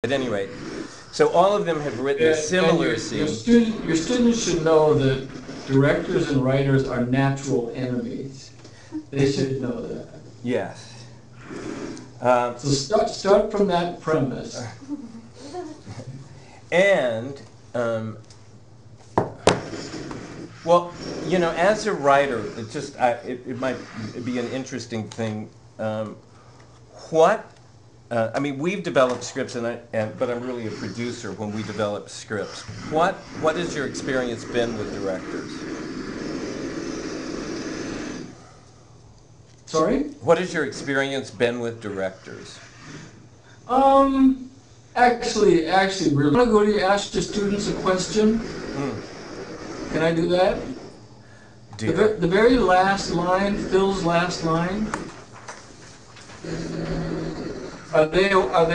At any rate, so all of them have written a And similar scene. your students should know that directors and writers are natural enemies. They should know that. Yes. So start from that premise. And, well, you know, as a writer, it might be an interesting thing. What I mean, we've developed scripts, but I'm really a producer when we develop scripts. What has your experience been with directors? Sorry? What has your experience been with directors? Um, actually, we're gonna go to ask your students a question. Can I do that? Dear. The very last line, Phil's last line. Are they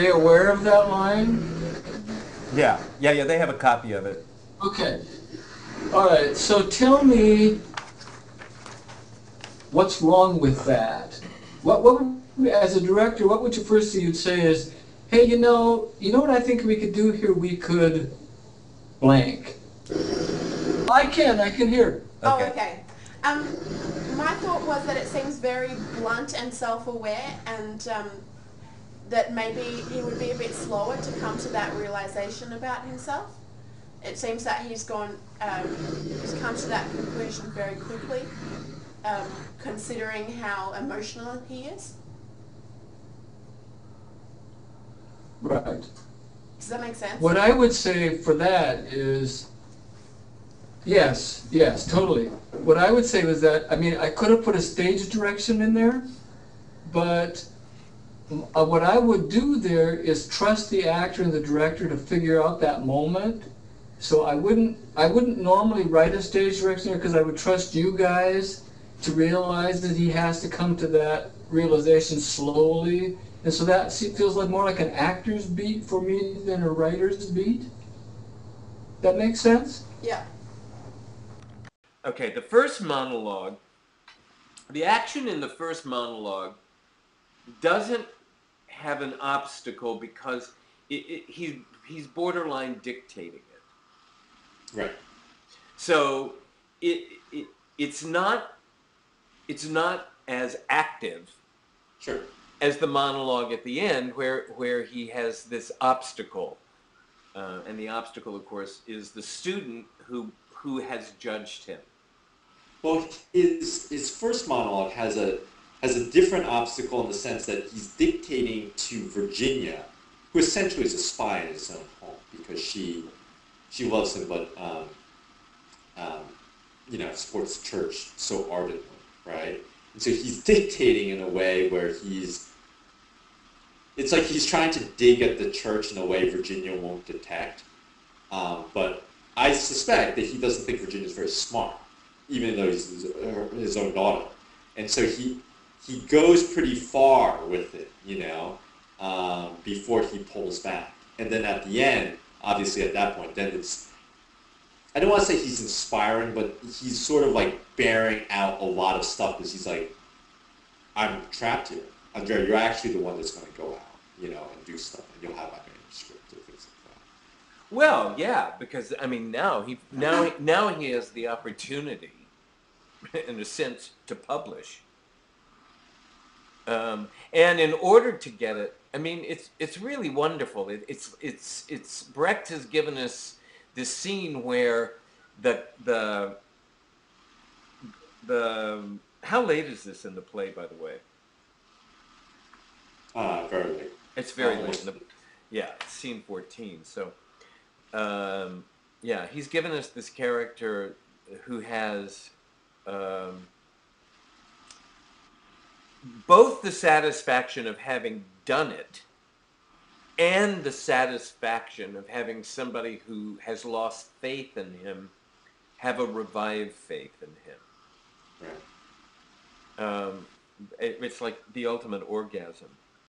aware of that line? Yeah. They have a copy of it. Okay. All right. So tell me what's wrong with that. As a director, what would you first thing you'd say is, hey, you know what I think we could do here? We could blank. I can hear. Oh, Okay. okay. Um, my thought was that it seems very blunt and self-aware, and that maybe he would be a bit slower to come to that realization about himself. It seems that he's come to that conclusion very quickly, considering how emotional he is. Right. Does that make sense? What I would say for that is, yes, totally. What I would say was that, I mean, I could have put a stage direction in there, but what I would do there is trust the actor and the director to figure out that moment. So I wouldn't normally write a stage direction there because I would trust you guys to realize that he has to come to that realization slowly. And so that feels like more like an actor's beat for me than a writer's beat. That makes sense? Yeah. Okay, the first monologue, the action in the first monologue doesn't have an obstacle because he's borderline dictating it. Right. So it's not as active Sure. as the monologue at the end where he has this obstacle, and the obstacle, of course, is the student who has judged him. Well, his first monologue has a different obstacle in the sense that he's dictating to Virginia, who essentially is a spy in his own home because she loves him, but supports the church so ardently, right? And so he's dictating in a way where it's like he's trying to dig at the church in a way Virginia won't detect. But I suspect that he doesn't think Virginia's very smart, even though he's his own daughter. And so he goes pretty far with it, before he pulls back. And then at the end, obviously at that point, then I don't want to say he's inspiring, but he's sort of like bearing out a lot of stuff because he's like, I'm trapped here. Andrea, you're actually the one that's going to go out, and do stuff, and you'll have my manuscript or things like that. Well, yeah, because I mean now he has the opportunity, in a sense, to publish. And in order to get it, I mean, it's really wonderful. It's Brecht has given us this scene where the how late is this in the play, by the way? Very late. It's very late in the, yeah, it's scene 14. So, yeah, he's given us this character who has both the satisfaction of having done it and the satisfaction of having somebody who has lost faith in him have a revived faith in him. Right. It's like the ultimate orgasm.